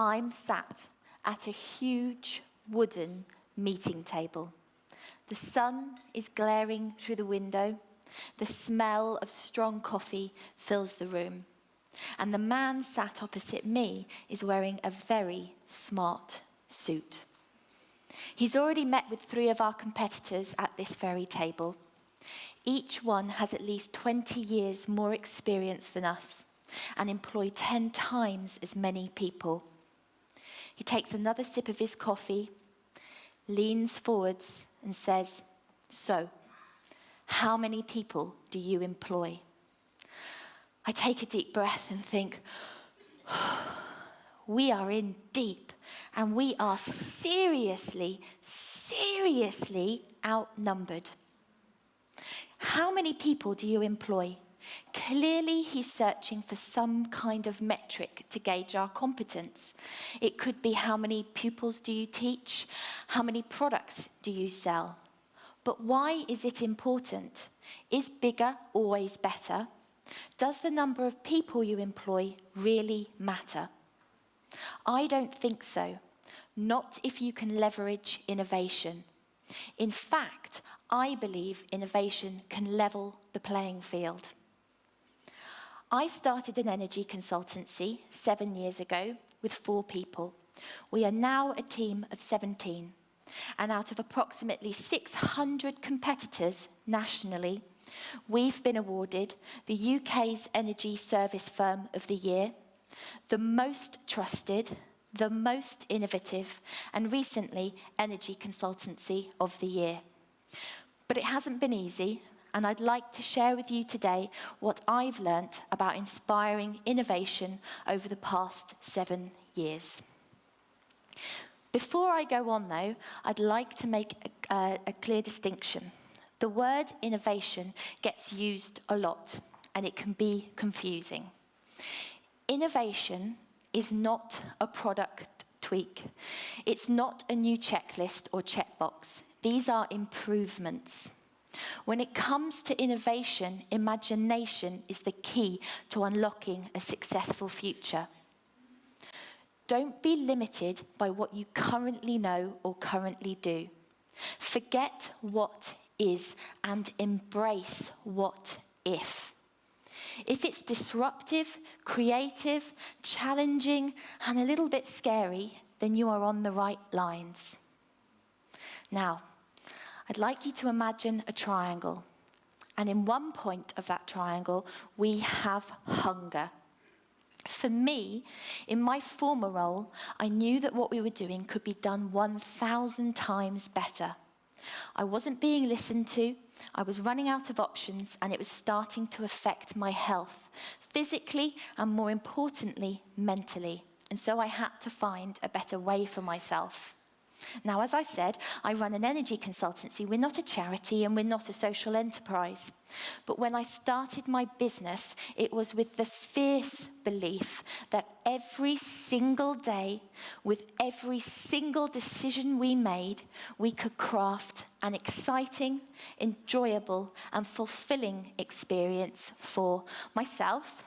I'm sat at a huge wooden meeting table. The sun is glaring through the window. The smell of strong coffee fills the room. And the man sat opposite me is wearing a very smart suit. He's already met with 3 of our competitors at this very table. Each one has at least 20 years more experience than us and employ 10 times as many people. He takes another sip of his coffee, leans forwards and says, "So, how many people do you employ?" I take a deep breath and think, we are in deep and we are seriously outnumbered. How many people do you employ? Clearly, he's searching for some kind of metric to gauge our competence. It could be how many pupils do you teach? How many products do you sell? But why is it important? Is bigger always better? Does the number of people you employ really matter? I don't think so. Not if you can leverage innovation. In fact, I believe innovation can level the playing field. I started an energy consultancy 7 years ago with 4 people. We are now a team of 17. And out of approximately 600 competitors nationally, we've been awarded the UK's Energy Service Firm of the Year, the most trusted, the most innovative, and recently Energy Consultancy of the Year. But it hasn't been easy, and I'd like to share with you today what I've learnt about inspiring innovation over the past 7 years. Before I go on though, I'd like to make a clear distinction. The word innovation gets used a lot, and it can be confusing. Innovation is not a product tweak. It's not a new checklist or checkbox. These are improvements. When it comes to innovation, imagination is the key to unlocking a successful future. Don't be limited by what you currently know or currently do. Forget what is and embrace what if. If it's disruptive, creative, challenging, and a little bit scary, then you are on the right lines. Now, I'd like you to imagine a triangle. And in one point of that triangle, we have hunger. For me, in my former role, I knew that what we were doing could be done 1,000 times better. I wasn't being listened to, I was running out of options, and it was starting to affect my health, physically and more importantly, mentally. And so I had to find a better way for myself. Now, as I said, I run an energy consultancy. We're not a charity and we're not a social enterprise. But when I started my business, it was with the fierce belief that every single day, with every single decision we made, we could craft an exciting, enjoyable, and fulfilling experience for myself,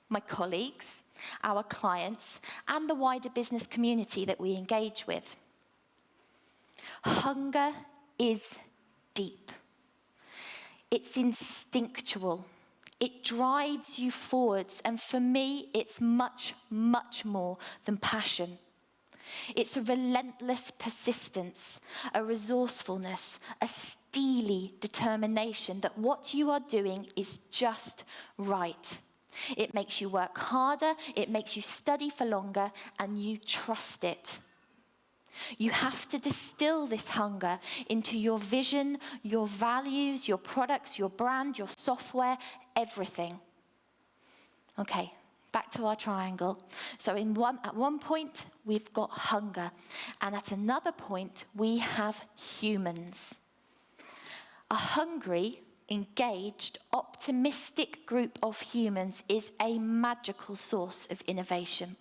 my colleagues, our clients, and the wider business community that we engage with. Hunger is deep. It's instinctual. It drives you forwards, and for me, it's much, much more than passion. It's a relentless persistence, a resourcefulness, a steely determination that what you are doing is just right. It makes you work harder, it makes you study for longer, and you trust it. You have to distill this hunger into your vision, your values, your products, your brand, your software, everything. Okay, back to our triangle. So at one point, we've got hunger. And at another point, we have humans. A hungry, engaged, optimistic group of humans is a magical source of innovation.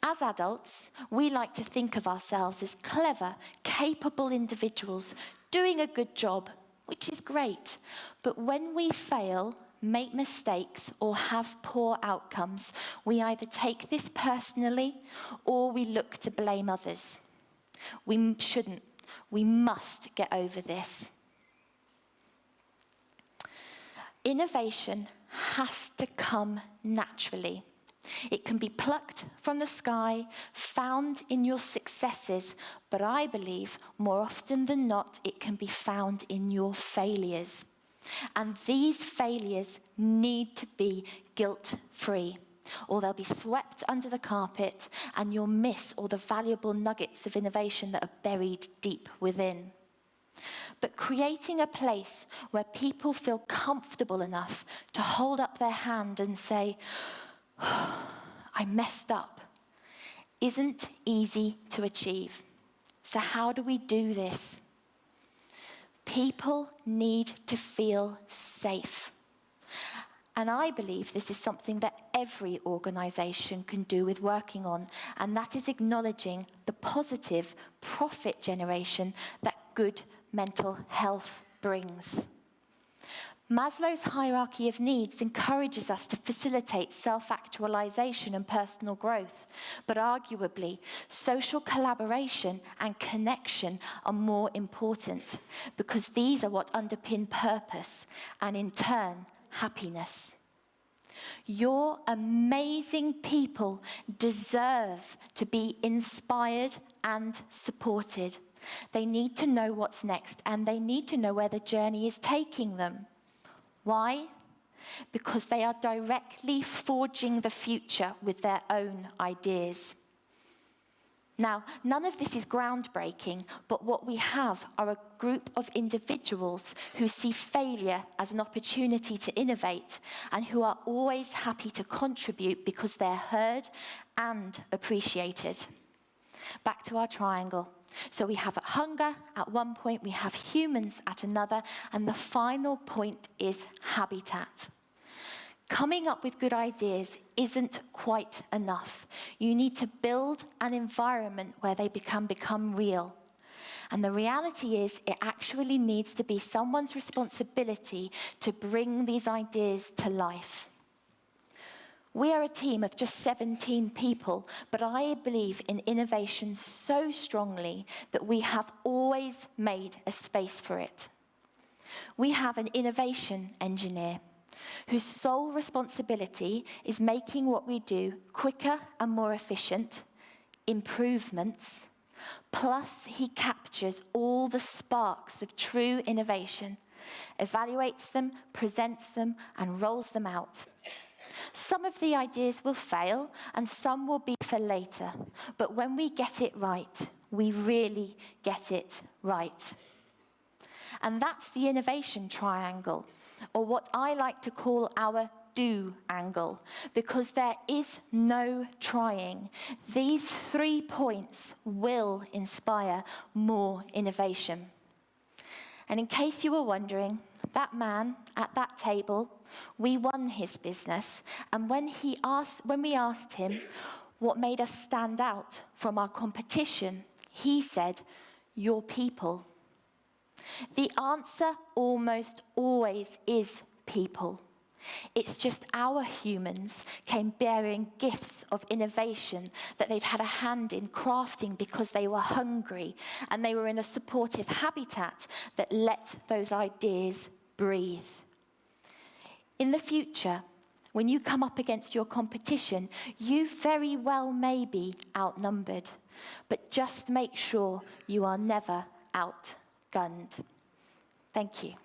As adults, we like to think of ourselves as clever, capable individuals doing a good job, which is great. But when we fail, make mistakes, or have poor outcomes, we either take this personally or we look to blame others. We shouldn't. We must get over this. Innovation has to come naturally. It can be plucked from the sky, found in your successes, but I believe more often than not it can be found in your failures. And these failures need to be guilt-free, or they'll be swept under the carpet and you'll miss all the valuable nuggets of innovation that are buried deep within. But creating a place where people feel comfortable enough to hold up their hand and say, I messed up, isn't easy to achieve. So how do we do this? People need to feel safe. And I believe this is something that every organisation can do with working on, and that is acknowledging the positive profit generation that good mental health brings. Maslow's hierarchy of needs encourages us to facilitate self-actualization and personal growth, but arguably, social collaboration and connection are more important because these are what underpin purpose and, in turn, happiness. Your amazing people deserve to be inspired and supported. They need to know what's next, and they need to know where the journey is taking them. Why? Because they are directly forging the future with their own ideas. Now, none of this is groundbreaking, but what we have are a group of individuals who see failure as an opportunity to innovate and who are always happy to contribute because they're heard and appreciated. Back to our triangle. So we have hunger at one point, we have humans at another, and the final point is habitat. Coming up with good ideas isn't quite enough. You need to build an environment where they can become real. And the reality is, it actually needs to be someone's responsibility to bring these ideas to life. We are a team of just 17 people, but I believe in innovation so strongly that we have always made a space for it. We have an innovation engineer whose sole responsibility is making what we do quicker and more efficient, improvements, plus he captures all the sparks of true innovation, evaluates them, presents them, and rolls them out. Some of the ideas will fail, and some will be for later. But when we get it right, we really get it right. And that's the innovation triangle, or what I like to call our do angle, because there is no trying. These 3 points will inspire more innovation. And in case you were wondering, that man at that table, we won his business, and when we asked him what made us stand out from our competition, he said, "Your people." The answer almost always is people. It's just our humans came bearing gifts of innovation that they'd had a hand in crafting because they were hungry and they were in a supportive habitat that let those ideas breathe. In the future, when you come up against your competition, you very well may be outnumbered, but just make sure you are never outgunned. Thank you.